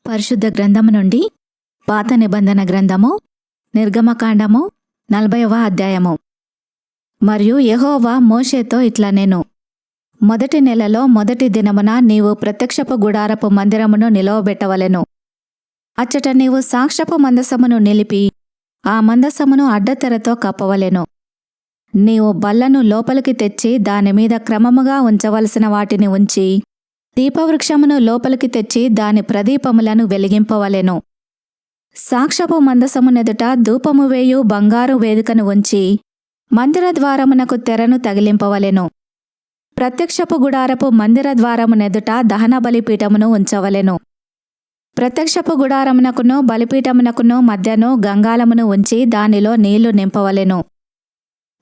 పరిశుద్ధ గ్రంథము నుండి పాత నిబంధన గ్రంథము నిర్గమకాండము 40వ అధ్యాయము. మరియు యెహోవా మోషేతో ఇట్లా నేను మొదటి నెలలో మొదటి దినమున నీవు ప్రత్యక్షపు గుడారపు మందిరమును నిలవబెట్టవలెను. అచ్చట నీవు సాక్ష్యపు మందసమును నిలిపి ఆ మందసమును అడ్డతెరతో కప్పవలెను. నీవు బల్లను లోపలికి తెచ్చి దానిమీద క్రమముగా ఉంచవలసిన వాటిని ఉంచి దీపవృక్షమును లోపలికి తెచ్చి దాని ప్రదీపములను వెలిగింపవలెను. సాక్ష్యపు మందసమునెదుట ధూపము వేయు బంగారు వేదికను ఉంచి మందిర ద్వారమునకు తెరను తగిలింపవలెను. ప్రత్యక్షపు గుడారపు మందిర ద్వారమునెదుట దహన బలిపీఠమును ఉంచవలెను. ప్రత్యక్షపు గుడారమునకును బలిపీఠమునకును మధ్యను గంగాళమును ఉంచి దానిలో నీళ్లు నింపవలెను.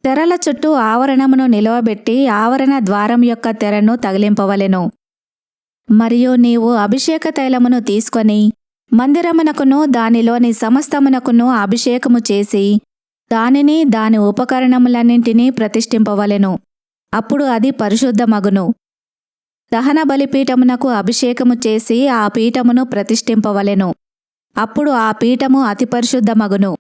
తెరల చుట్టూ ఆవరణమును నిలవబెట్టి ఆవరణ ద్వారం యొక్క తెరను తగిలింపవలెను. మరియు నీవు అభిషేక తైలమును తీసుకొని మందిరమునకును దానిలోని సమస్తమునకును అభిషేకము చేసి దానిని దాని ఉపకరణములన్నింటినీ ప్రతిష్ఠింపవలెను. అప్పుడు అది పరిశుద్ధమగును. దహన బలిపీఠమునకు అభిషేకము చేసి ఆ పీఠమును ప్రతిష్ఠింపవలెను. అప్పుడు ఆ పీఠము అతి పరిశుద్ధమగును.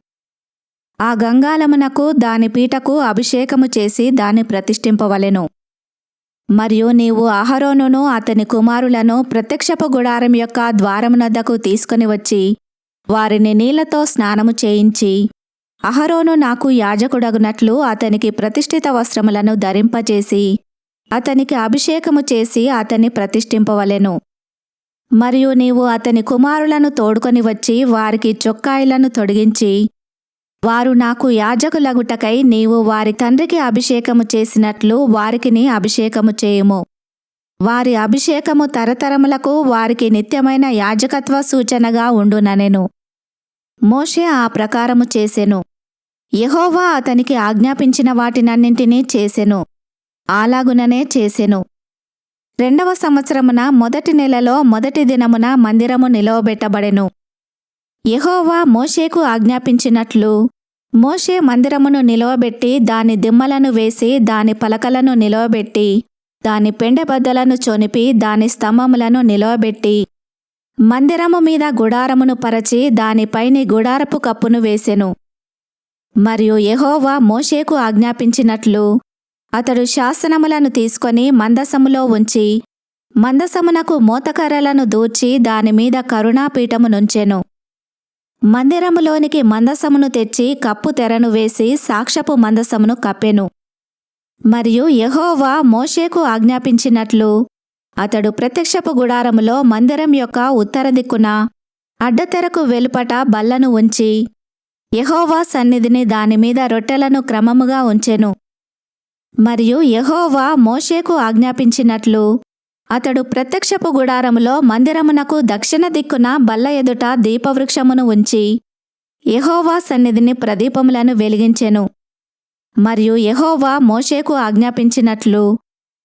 ఆ గంగాళమునకు దాని పీటకు అభిషేకము చేసి దాన్ని ప్రతిష్ఠింపవలెను. మరియు నీవు అహరోనును అతని కుమారులను ప్రత్యక్షపు గుడారం యొక్క ద్వారమునద్దకు తీసుకొని వచ్చి వారిని నీళ్లతో స్నానము చేయించి అహరోను నాకు యాజకుడగునట్లు అతనికి ప్రతిష్ఠిత వస్త్రములను ధరింపచేసి అతనికి అభిషేకము చేసి అతన్ని ప్రతిష్ఠింపవలెను. మరియు నీవు అతని కుమారులను తోడుకొని వచ్చి వారికి చొక్కాయిలను తొడిగించి వారు నాకు యాజకులగుటకై నీవు వారి తండ్రికి అభిషేకము చేసినట్లు వారికిని అభిషేకము చేయుము. వారి అభిషేకము తరతరములకు వారికి నిత్యమైన యాజకత్వ సూచనగా ఉండుననెను. మోషే ఆ ప్రకారము చేసెను. యెహోవా అతనికి ఆజ్ఞాపించిన వాటినన్నింటినీ చేసెను. అలాగుననే చేసెను. 2వ సంవత్సరమున మొదటి నెలలో మొదటి దినమున మందిరము నిలవబెట్టబడెను. యెహోవా మోషేకు ఆజ్ఞాపించినట్లు మోషే మందిరమును నిలవబెట్టి దాని దిమ్మలను వేసి దాని పలకలను నిలవబెట్టి దాని పెండెబద్దలను చొనిపి దాని స్తంభములను నిలవబెట్టి మందిరము మీద గుడారమును పరచి దానిపైని గుడారపు కప్పును వేసెను. మరియు యెహోవా మోషేకు ఆజ్ఞాపించినట్లు అతడు శాసనములను తీసుకొని మందసములో ఉంచి మందసమునకు మోతకర్రలను దూర్చి దానిమీద కరుణాపీఠమునుంచెను. మందిరములోనికి మందసమును తెచ్చి కప్పు తెరను వేసి సాక్ష్యపు మందసమును కప్పెను. మరియు యెహోవా మోషేకు ఆజ్ఞాపించినట్లు అతడు ప్రత్యక్షపు గుడారములో మందిరం యొక్క ఉత్తర దిక్కున అడ్డతెరకు వెలుపట బల్లను ఉంచి యెహోవా సన్నిధిని దానిమీద రొట్టెలను క్రమముగా ఉంచెను. మరియు యెహోవా మోషేకు ఆజ్ఞాపించినట్లు అతడు ప్రత్యక్షపు గుడారములో మందిరమునకు దక్షిణ దిక్కున బల్ల ఎదుట దీపవృక్షమును ఉంచి యెహోవా సన్నిధిని ప్రదీపములను వెలిగించెను. మరియు యెహోవా మోషేకు ఆజ్ఞాపించినట్లు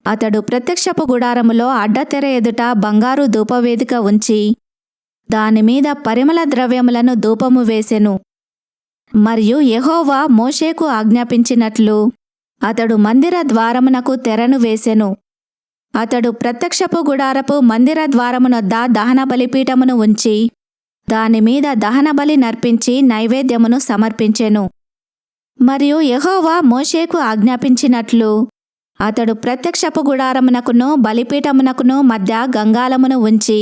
అతడు ప్రత్యక్షపు గుడారములో అడ్డతెర ఎదుట బంగారు ధూపవేదిక ఉంచి దానిమీద పరిమళ ద్రవ్యములను ధూపము వేసెను. మరియు యెహోవా మోషేకు ఆజ్ఞాపించినట్లు అతడు మందిర ద్వారమునకు తెరను వేసెను. అతడు ప్రత్యక్షపు గుడారపు మందిర ద్వారమునొద్ద దహన బలిపీఠమును ఉంచి దానిమీద దహనబలి నర్పించి నైవేద్యమును సమర్పించెను. మరియు యెహోవా మోషేకు ఆజ్ఞాపించినట్లు అతడు ప్రత్యక్షపు గుడారమునకును బలిపీఠమునకును మధ్య గంగాళమును ఉంచి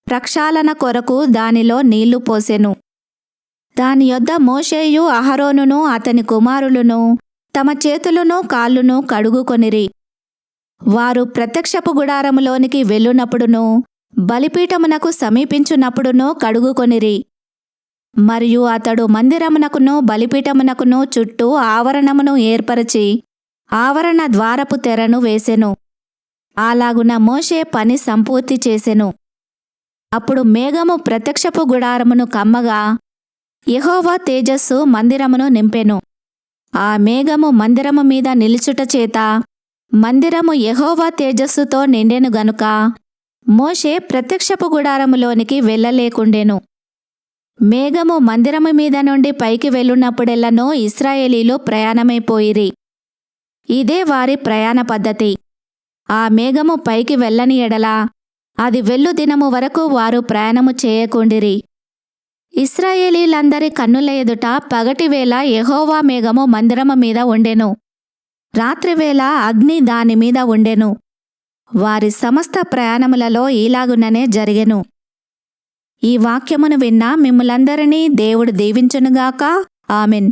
ప్రక్షాళన కొరకు దానిలో నీళ్లు పోసెను. దాని యొద్ద మోషేయు అహరోనును అతని కుమారులును తమ చేతులను కాళ్ళును కడుగుకొనిరి. వారు ప్రత్యక్షపు గుడారములోనికి వెళ్ళునప్పుడును బలిపీఠమునకు సమీపించునప్పుడును కడుగుకొనిరి. మరియు అతడు మందిరమునకును బలిపీఠమునకును చుట్టూ ఆవరణమును ఏర్పరచి ఆవరణ ద్వారపు తెరను వేసెను. అలాగున మోషే పని సంపూర్తి చేసెను. అప్పుడు మేఘము ప్రత్యక్షపు గుడారమును కమ్మగా యెహోవా తేజస్సు మందిరమును నింపెను. ఆ మేఘము మందిరము మీద నిలుచుట చేత మందిరము యెహోవా తేజస్సుతో నిండెను గనుక మోషే ప్రత్యక్షపు గుడారములోనికి వెళ్ళలేకుండెను. మేఘము మందిరము మీద నుండి పైకి వెళ్ళునప్పుడెల్లనూ ఇశ్రాయేలీలు ప్రయాణమైపోయిరి. ఇదే వారి ప్రయాణ పద్ధతి. ఆ మేఘము పైకి వెళ్ళని ఎడల అది వెళ్ళు దినము వరకు వారు ప్రయాణము చేయకుండిరి. ఇశ్రాయేలీలందరి కన్నుల ఎదుట పగటివేళ యెహోవా మేఘము మందిరము మీద ఉండెను, రాత్రివేళ అగ్ని దానిమీద ఉండెను. వారి సమస్త ప్రయాణములలో ఈలాగుననే జరిగెను. ఈ వాక్యమును విన్న మిమ్ములందరినీ దేవుడు దీవించునుగాక. ఆమెన్.